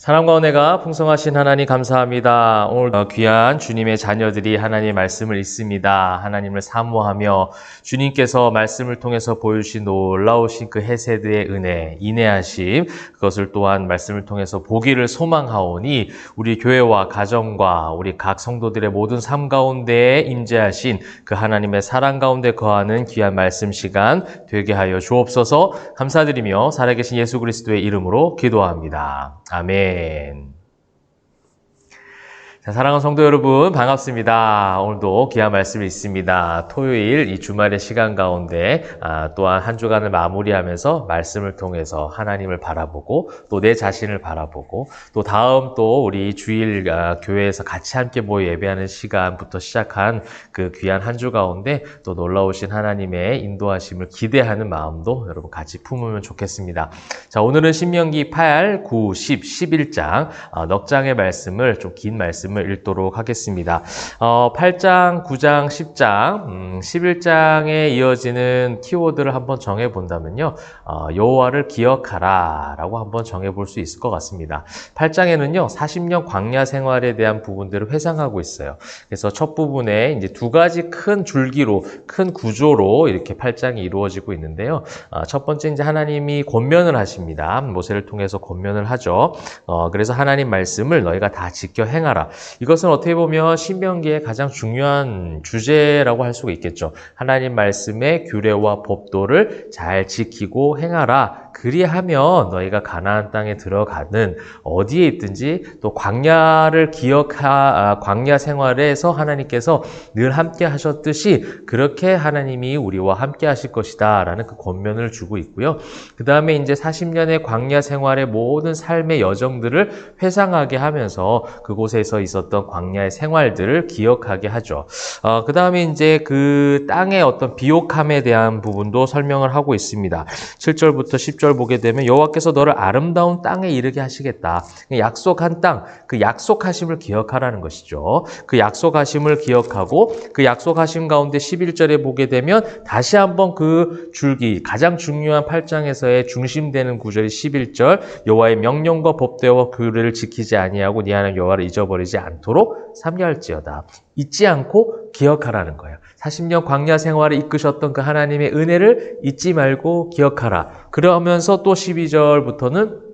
사랑과 은혜가 풍성하신 하나님 감사합니다. 오늘 귀한 주님의 자녀들이 하나님의 말씀을 읽습니다. 하나님을 사모하며 주님께서 말씀을 통해서 보여주신 놀라우신 그 헤세드의 은혜, 인내하심, 그것을 또한 말씀을 통해서 보기를 소망하오니 우리 교회와 가정과 우리 각 성도들의 모든 삶 가운데에 임재하신 그 하나님의 사랑 가운데 거하는 귀한 말씀 시간 되게 하여 주옵소서. 감사드리며 살아계신 예수 그리스도의 이름으로 기도합니다. 아멘. 자, 사랑하는 성도 여러분 반갑습니다. 오늘도 귀한 말씀이 있습니다. 토요일 이 주말의 시간 가운데 또한 한 주간을 마무리하면서 말씀을 통해서 하나님을 바라보고 또 내 자신을 바라보고 또 다음 또 우리 주일 교회에서 같이 함께 모여 예배하는 시간부터 시작한 그 귀한 한 주 가운데 또 놀라우신 하나님의 인도하심을 기대하는 마음도 여러분 같이 품으면 좋겠습니다. 자, 오늘은 신명기 8, 9, 10, 11장 넉 장의 말씀을 좀 긴 말씀 읽도록 하겠습니다. 8장, 9장, 10장, 11장에 이어지는 키워드를 한번 정해본다면요. 여호와를 기억하라 라고 한번 정해볼 수 있을 것 같습니다. 8장에는요. 40년 광야 생활에 대한 부분들을 회상하고 있어요. 그래서 첫 부분에 이제 두 가지 큰 줄기로, 큰 구조로 이렇게 8장이 이루어지고 있는데요. 첫 번째 이제 하나님이 권면을 하십니다. 모세를 통해서 권면을 하죠. 그래서 하나님 말씀을 너희가 다 지켜 행하라. 이것은 어떻게 보면 신명기의 가장 중요한 주제라고 할 수가 있겠죠. 하나님 말씀의 규례와 법도를 잘 지키고 행하라. 그리하면 너희가 가나안 땅에 들어가는 어디에 있든지 또 광야 생활에서 하나님께서 늘 함께 하셨듯이 그렇게 하나님이 우리와 함께 하실 것이다 라는 그 권면을 주고 있고요. 그 다음에 이제 40년의 광야 생활의 모든 삶의 여정들을 회상하게 하면서 그곳에서 있었던 광야의 생활들을 기억하게 하죠. 그 다음에 이제 그 땅의 어떤 비옥함에 대한 부분도 설명을 하고 있습니다. 7절부터 10절 보게 되면 여호와께서 너를 아름다운 땅에 이르게 하시겠다. 약속한 땅, 그 약속하심을 기억하라는 것이죠. 그 약속하심을 기억하고 그 약속하심 가운데 11절에 보게 되면 다시 한번 그 줄기, 가장 중요한 8장에서의 중심되는 구절이 11절 여호와의 명령과 법대와 규례를 지키지 아니하고 네 하나님 여호와를 잊어버리지 않도록 삼가할지어다. 잊지 않고 기억하라는 거예요. 40년 광야 생활을 이끄셨던 그 하나님의 은혜를 잊지 말고 기억하라. 그러면서 또 12절부터는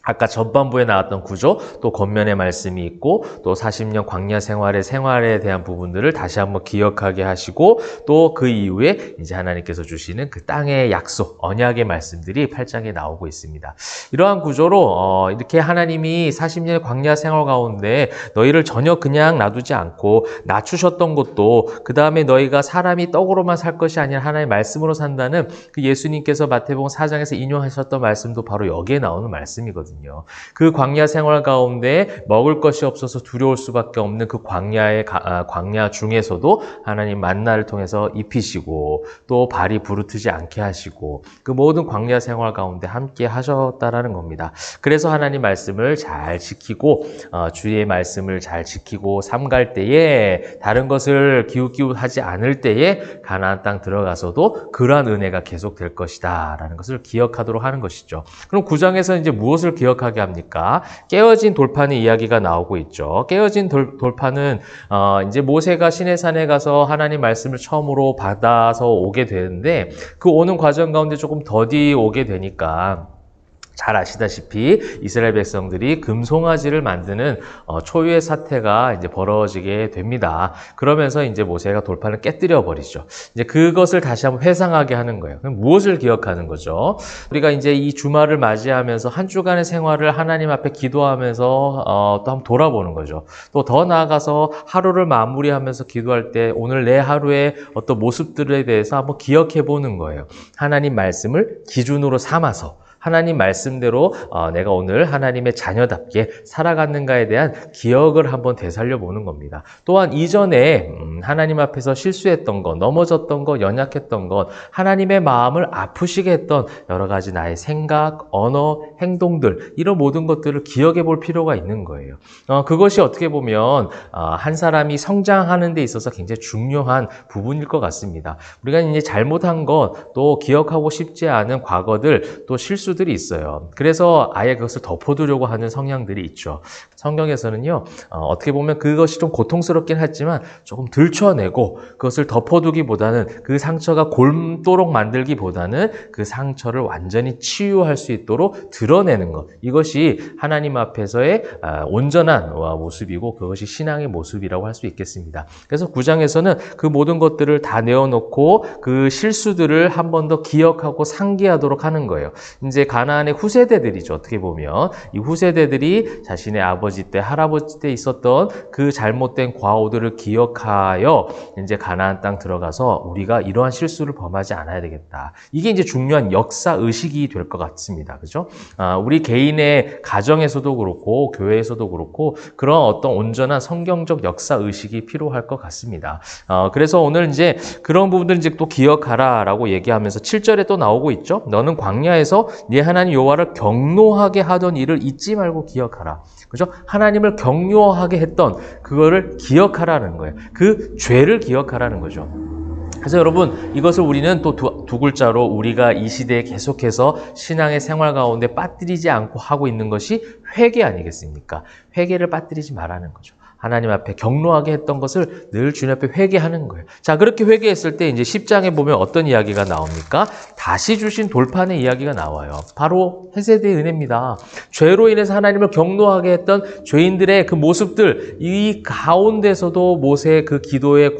아까 전반부에 나왔던 구조, 또 겉면의 말씀이 있고 또 40년 광야 생활에 대한 부분들을 다시 한번 기억하게 하시고 또 그 이후에 이제 하나님께서 주시는 그 땅의 약속, 언약의 말씀들이 8장에 나오고 있습니다. 이러한 구조로 이렇게 하나님이 40년의 광야 생활 가운데 너희를 전혀 그냥 놔두지 않고 낮추셨던 것도 그 다음에 너희가 사람이 떡으로만 살 것이 아니라 하나님의 말씀으로 산다는 그 예수님께서 마태복음 4장에서 인용하셨던 말씀도 바로 여기에 나오는 말씀이거든요. 그 광야 생활 가운데 먹을 것이 없어서 두려울 수밖에 없는 그 광야 중에서도 하나님 만나를 통해서 입히시고 또 발이 부르트지 않게 하시고 그 모든 광야 생활 가운데 함께 하셨다라는 겁니다. 그래서 하나님 말씀을 잘 지키고 주의 말씀을 잘 지키고 삼갈 때에 다른 것을 기웃기웃하지 않을 때에 가나안 땅 들어가서도 그러한 은혜가 계속될 것이다 라는 것을 기억하도록 하는 것이죠. 그럼 9장에서 이제 무엇을 기억하게 합니까? 깨어진 돌판의 이야기가 나오고 있죠. 깨어진 돌판은 이제 모세가 시내산에 가서 하나님 말씀을 처음으로 받아서 오게 되는데 그 오는 과정 가운데 조금 더디 오게 되니까 잘 아시다시피 이스라엘 백성들이 금송아지를 만드는 초유의 사태가 이제 벌어지게 됩니다. 그러면서 이제 모세가 돌판을 깨뜨려 버리죠. 이제 그것을 다시 한번 회상하게 하는 거예요. 그럼 무엇을 기억하는 거죠? 우리가 이제 이 주말을 맞이하면서 한 주간의 생활을 하나님 앞에 기도하면서 또 한번 돌아보는 거죠. 또 더 나아가서 하루를 마무리하면서 기도할 때 오늘 내 하루의 어떤 모습들에 대해서 한번 기억해 보는 거예요. 하나님 말씀을 기준으로 삼아서 하나님 말씀대로 내가 오늘 하나님의 자녀답게 살아갔는가에 대한 기억을 한번 되살려 보는 겁니다. 또한 이전에 하나님 앞에서 실수했던 것, 넘어졌던 것, 연약했던 것, 하나님의 마음을 아프시게 했던 여러 가지 나의 생각, 언어, 행동들, 이런 모든 것들을 기억해 볼 필요가 있는 거예요. 그것이 어떻게 보면 한 사람이 성장하는 데 있어서 굉장히 중요한 부분일 것 같습니다. 우리가 이제 잘못한 것, 또 기억하고 싶지 않은 과거들, 또 실수들이 있어요. 그래서 아예 그것을 덮어두려고 하는 성향들이 있죠. 성경에서는요, 어떻게 보면 그것이 좀 고통스럽긴 하지만 조금 들춰내고 그것을 덮어두기보다는 그 상처가 곪도록 만들기보다는 그 상처를 완전히 치유할 수 있도록 드러내는 것. 이것이 하나님 앞에서의 온전한 모습이고 그것이 신앙의 모습이라고 할 수 있겠습니다. 그래서 9장에서는 그 모든 것들을 다 내어놓고 그 실수들을 한 번 더 기억하고 상기하도록 하는 거예요. 이제 가나안의 후세대들이죠. 어떻게 보면 이 후세대들이 자신의 아버지 때, 할아버지 때 있었던 그 잘못된 과오들을 기억하여 이제 가나안 땅 들어가서 우리가 이러한 실수를 범하지 않아야 되겠다. 이게 이제 중요한 역사 의식이 될 것 같습니다. 그죠? 우리 개인의 가정에서도 그렇고 교회에서도 그렇고 그런 어떤 온전한 성경적 역사 의식이 필요할 것 같습니다. 그래서 오늘 이제 그런 부분들 이제 또 기억하라라고 얘기하면서 7절에 또 나오고 있죠. 너는 광야에서 네 하나님 여호와를 경노하게 하던 일을 잊지 말고 기억하라. 그죠? 하나님을 경노하게 했던 그거를 기억하라는 거예요. 그 죄를 기억하라는 거죠. 그래서 여러분 이것을 우리는 또 두 글자로 우리가 이 시대에 계속해서 신앙의 생활 가운데 빠뜨리지 않고 하고 있는 것이 회개 아니겠습니까? 회개를 빠뜨리지 말라는 거죠. 하나님 앞에 경노하게 했던 것을 늘 주님 앞에 회개하는 거예요. 자, 그렇게 회개했을 때 이제 10장에 보면 어떤 이야기가 나옵니까? 다시 주신 돌판의 이야기가 나와요. 바로 헤세드의 은혜입니다. 죄로 인해서 하나님을 경노하게 했던 죄인들의 그 모습들, 이 가운데서도 모세의 그 기도에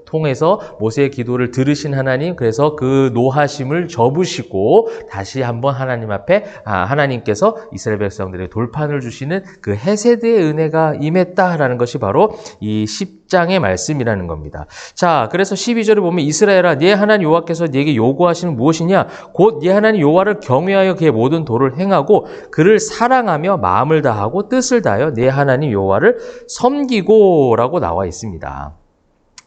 통해서 모세의 기도를 들으신 하나님, 그래서 그 노하심을 접으시고 다시 한번 하나님 앞에 하나님께서 이스라엘 백성들에게 돌판을 주시는 그 헤세드의 은혜가 임했다라는 것이 바로 이 10장의 말씀이라는 겁니다. 자, 그래서 12절에 보면 이스라엘아 네 하나님 여호와께서 네게 요구하시는 무엇이냐? 곧 네 하나님 여호와를 경외하여 그의 모든 도를 행하고 그를 사랑하며 마음을 다하고 뜻을 다하여 네 하나님 여호와를 섬기고라고 나와 있습니다.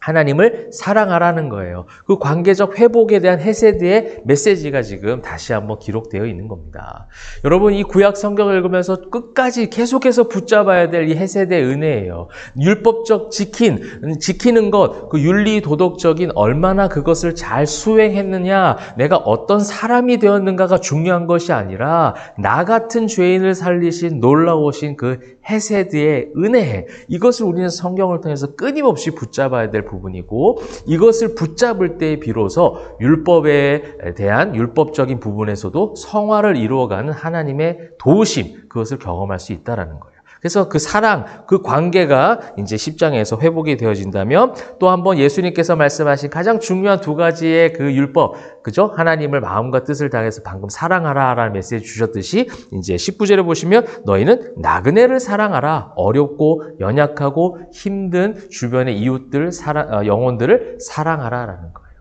하나님을 사랑하라는 거예요. 그 관계적 회복에 대한 헤세드의 메시지가 지금 다시 한번 기록되어 있는 겁니다. 여러분 이 구약 성경을 읽으면서 끝까지 계속해서 붙잡아야 될 이 헤세드의 은혜예요. 율법적 지키는 것, 그 윤리 도덕적인 얼마나 그것을 잘 수행했느냐, 내가 어떤 사람이 되었는가가 중요한 것이 아니라 나 같은 죄인을 살리신 놀라우신 그 헤세드의 은혜, 이것을 우리는 성경을 통해서 끊임없이 붙잡아야 될 부분이고 이것을 붙잡을 때 비로소 율법에 대한 율법적인 부분에서도 성화를 이루어가는 하나님의 도우심, 그것을 경험할 수 있다는 거예요. 그래서 그 사랑, 그 관계가 이제 10장에서 회복이 되어진다면 또 한번 예수님께서 말씀하신 가장 중요한 두 가지의 그 율법, 그죠? 하나님을 마음과 뜻을 다해서 방금 사랑하라라는 메시지 주셨듯이 이제 19절에 보시면 너희는 나그네를 사랑하라. 어렵고 연약하고 힘든 주변의 이웃들, 영혼들을 사랑하라라는 거예요.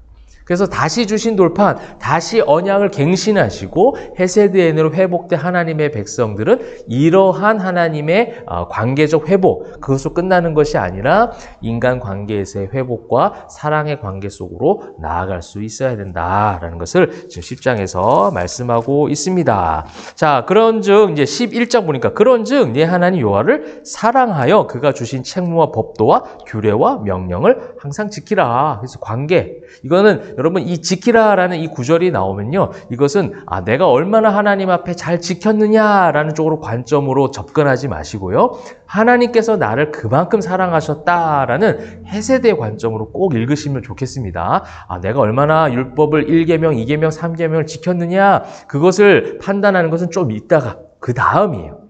그래서 다시 주신 돌판, 다시 언약을 갱신하시고 헤세드의 은혜로 회복된 하나님의 백성들은 이러한 하나님의 관계적 회복, 그것으로 끝나는 것이 아니라 인간 관계에서의 회복과 사랑의 관계 속으로 나아갈 수 있어야 된다라는 것을 지금 10장에서 말씀하고 있습니다. 자, 그런즉 이제 11장 보니까 그런즉 네 하나님 여호와를 사랑하여 그가 주신 책무와 법도와 규례와 명령을 항상 지키라. 그래서 관계, 이거는 여러분 이 지키라라는 이 구절이 나오면요, 이것은 내가 얼마나 하나님 앞에 잘 지켰느냐라는 쪽으로 관점으로 접근하지 마시고요, 하나님께서 나를 그만큼 사랑하셨다라는 헤세드의 관점으로 꼭 읽으시면 좋겠습니다. 내가 얼마나 율법을 1계명, 2계명, 3계명을 지켰느냐, 그것을 판단하는 것은 좀 이따가 그 다음이에요.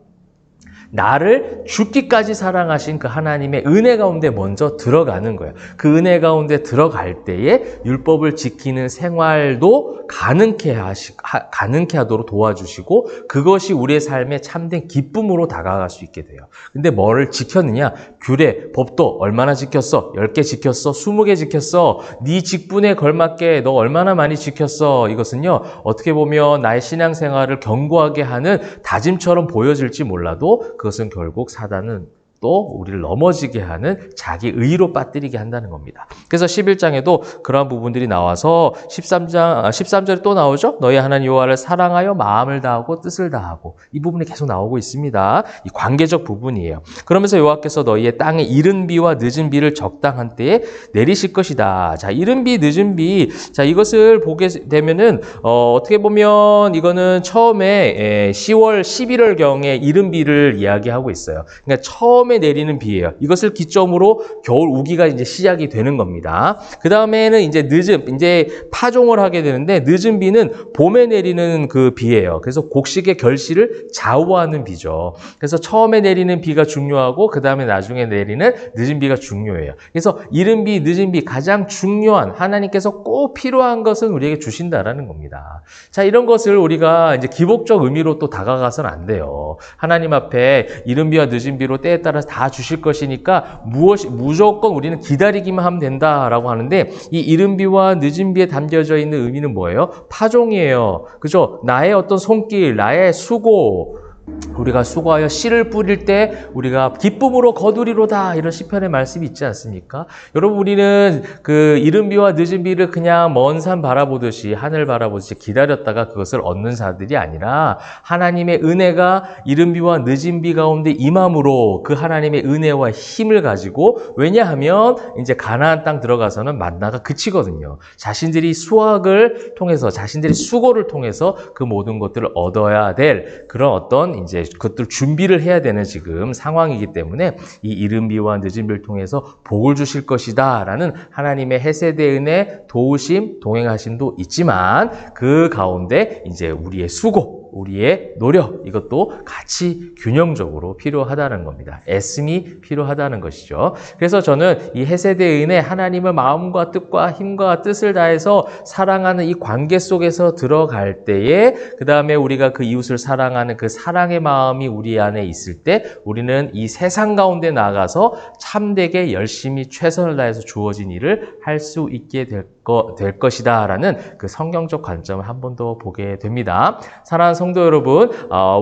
나를 죽기까지 사랑하신 그 하나님의 은혜 가운데 먼저 들어가는 거예요. 그 은혜 가운데 들어갈 때에 율법을 지키는 생활도 가능케 하도록 도와주시고 그것이 우리의 삶의 참된 기쁨으로 다가갈 수 있게 돼요. 근데 뭐를 지켰느냐? 규례, 법도 얼마나 지켰어? 10개 지켰어? 20개 지켰어? 네 직분에 걸맞게 너 얼마나 많이 지켰어? 이것은요, 어떻게 보면 나의 신앙생활을 견고하게 하는 다짐처럼 보여질지 몰라도 그것은 결국 사단은 또 우리를 넘어지게 하는 자기 의로 빠뜨리게 한다는 겁니다. 그래서 11장에도 그러한 부분들이 나와서 13절에 또 나오죠. 너희 하나님 여호와를 사랑하여 마음을 다하고 뜻을 다하고, 이 부분이 계속 나오고 있습니다. 이 관계적 부분이에요. 그러면서 여호와께서 너희의 땅에 이른 비와 늦은 비를 적당한 때에 내리실 것이다. 자, 이른 비, 늦은 비. 자, 이것을 보게 되면은 어떻게 보면 이거는 처음에 10월, 11월 경에 이른 비를 이야기하고 있어요. 그러니까 처음에 내리는 비예요. 이것을 기점으로 겨울 우기가 이제 시작이 되는 겁니다. 그 다음에는 이제 이제 파종을 하게 되는데, 늦은 비는 봄에 내리는 그 비예요. 그래서 곡식의 결실을 좌우하는 비죠. 그래서 처음에 내리는 비가 중요하고 그 다음에 나중에 내리는 늦은 비가 중요해요. 그래서 이른 비, 늦은 비, 가장 중요한, 하나님께서 꼭 필요한 것은 우리에게 주신다라는 겁니다. 자, 이런 것을 우리가 이제 기복적 의미로 또 다가가서는 안 돼요. 하나님 앞에 이른 비와 늦은 비로 때에 따라서 다 주실 것이니까 무조건 우리는 기다리기만 하면 된다라고 하는데, 이 이른 비와 늦은 비에 담겨져 있는 의미는 뭐예요? 파종이에요. 그죠? 나의 어떤 손길, 나의 수고, 우리가 수고하여 씨를 뿌릴 때 우리가 기쁨으로 거두리로다, 이런 시편의 말씀이 있지 않습니까? 여러분, 우리는 그 이른 비와 늦은 비를 그냥 먼 산 바라보듯이, 하늘 바라보듯이 기다렸다가 그것을 얻는 자들이 아니라, 하나님의 은혜가 이른 비와 늦은 비 가운데 임함으로 그 하나님의 은혜와 힘을 가지고, 왜냐하면 이제 가나안 땅 들어가서는 만나가 그치거든요. 자신들이 수확을 통해서, 자신들이 수고를 통해서 그 모든 것들을 얻어야 될 그런 어떤 이제 그것들 준비를 해야 되는 지금 상황이기 때문에, 이 이른 비와 늦은 비를 통해서 복을 주실 것이다 라는 하나님의 헤세드 은혜, 도우심, 동행하심도 있지만, 그 가운데 이제 우리의 수고, 우리의 노력, 이것도 같이 균형적으로 필요하다는 겁니다. 애씀이 필요하다는 것이죠. 그래서 저는 이 헤세드의 은혜, 하나님을 마음과 뜻과 힘과 뜻을 다해서 사랑하는 이 관계 속에서 들어갈 때에, 그 다음에 우리가 그 이웃을 사랑하는 그 사랑의 마음이 우리 안에 있을 때, 우리는 이 세상 가운데 나가서 참되게 열심히 최선을 다해서 주어진 일을 할 수 있게 될 것이다 라는 그 성경적 관점을 한 번 더 보게 됩니다. 사랑하는 성도 여러분,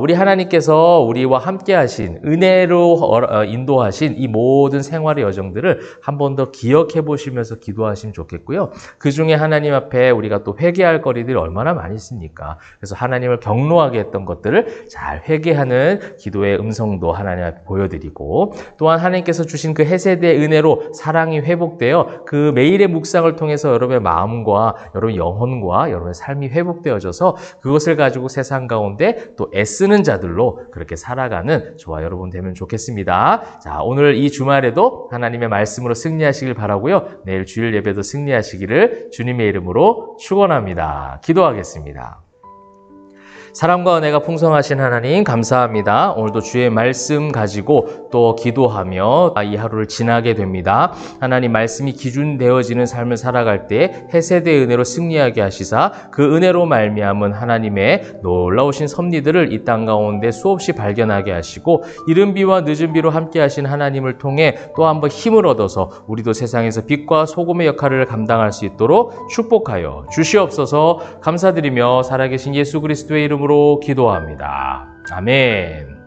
우리 하나님께서 우리와 함께 하신, 은혜로 인도하신 이 모든 생활의 여정들을 한 번 더 기억해 보시면서 기도하시면 좋겠고요. 그 중에 하나님 앞에 우리가 또 회개할 거리들이 얼마나 많이 있습니까? 그래서 하나님을 경노하게 했던 것들을 잘 회개하는 기도의 음성도 하나님 앞에 보여드리고, 또한 하나님께서 주신 그 헤세드의 은혜로 사랑이 회복되어 그 매일의 묵상을 통해서 여러분의 마음과 여러분 영혼과 여러분의 삶이 회복되어져서 그것을 가지고 세상 가운데 또 애쓰는 자들로 그렇게 살아가는 저와 여러분 되면 좋겠습니다. 자, 오늘 이 주말에도 하나님의 말씀으로 승리하시길 바라고요. 내일 주일 예배도 승리하시기를 주님의 이름으로 축원합니다. 기도하겠습니다. 사랑과 은혜가 풍성하신 하나님, 감사합니다. 오늘도 주의 말씀 가지고 또 기도하며 이 하루를 지나게 됩니다. 하나님 말씀이 기준 되어지는 삶을 살아갈 때 헤세드의 은혜로 승리하게 하시사, 그 은혜로 말미암은 하나님의 놀라우신 섭리들을 이 땅 가운데 수없이 발견하게 하시고, 이른 비와 늦은 비로 함께 하신 하나님을 통해 또 한번 힘을 얻어서 우리도 세상에서 빛과 소금의 역할을 감당할 수 있도록 축복하여 주시옵소서. 감사드리며 살아계신 예수 그리스도의 이름으로 기도합니다. 아멘.